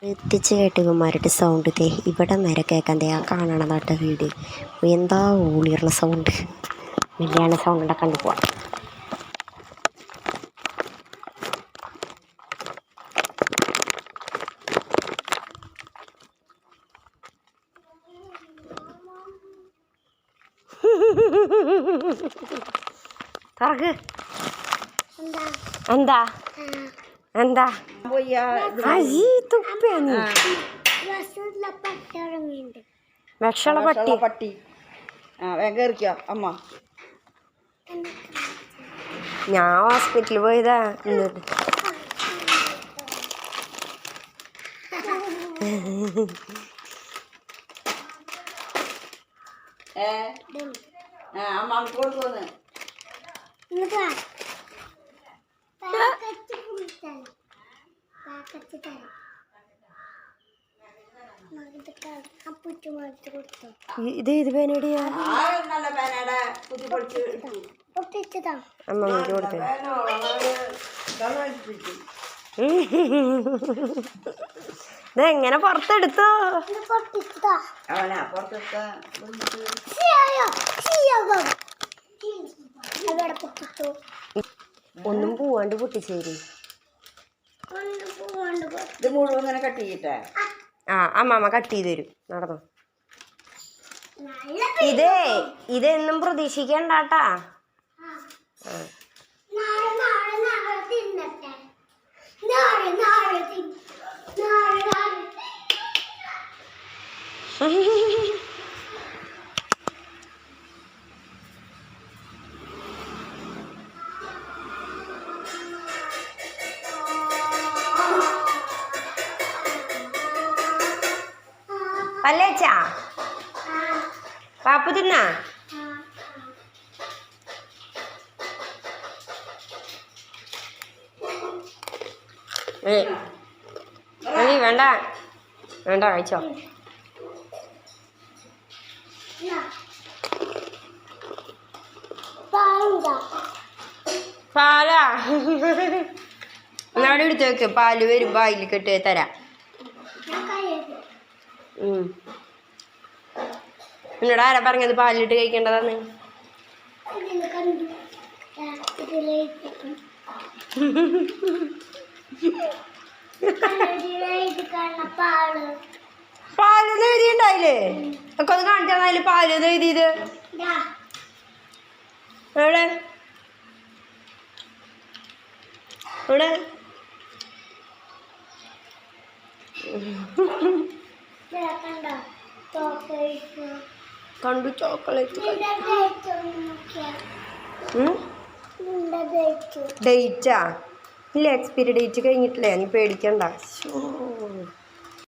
എത്തിച്ച് കേട്ടുകുമാരുടെ സൗണ്ട് ദേ ഇവിടെ നേരെ കേൾക്കാൻ ദേ ആ കാണണതാട്ട വീട് എന്താ ഊളിയുള്ള സൗണ്ട് വലിയാണ് സൗണ്ട് ഉണ്ടാക്കാൻ പോവാം. എന്താ എന്താ വിഷമുള്ള പട്ടി അമ്മ ഞാൻ ഹോസ്പിറ്റലിൽ പോയതാ. അമ്മ കൊടുക്കുന്നു ഇത് ഏത് പേനടിയാ അമ്മമ്മക്ക് കൊടുത്തേ. ഇതെങ്ങനെ പുറത്തെടുത്തോ? ഒന്നും പോവാണ്ട് പൊട്ടിച്ചേരി. ഇത് മുഴുവൻ ഇങ്ങനെ കട്ട് ചെയ്തിട്ടേ അമ്മമ്മ കട്ട് ചെയ്ത് തരും. നടന്നോ. ഇതെന്നും പ്രതീക്ഷിക്കണ്ടാട്ടാ. പല്ലേച്ചാ പാപ്പു തിന്നാ? വേണ്ട വേണ്ട കഴിച്ചോ. പാലാ എന്നാടെ എടുത്ത് വെക്ക്. പാല് വരുമ്പോ അതിൽ കെട്ടി തരാം. എന്നോട് ആരാ പറഞ്ഞത് പാലിട്ട് കഴിക്കേണ്ടതാന്ന്? പാലെന്ന് എഴുതിണ്ടായില്ലേ? ഒക്കെ ഒന്ന് കാണിച്ചാൽ പാലെന്ന് എഴുതിയത് എവിടെ എവിടെ? കണ്ടു ചോക്ലേറ്റ്. ഡേറ്റാ ഇല്ല, എക്സ്പയറി ഡേറ്റ് കഴിഞ്ഞിട്ടില്ലേ, നീ പേടിക്കണ്ട.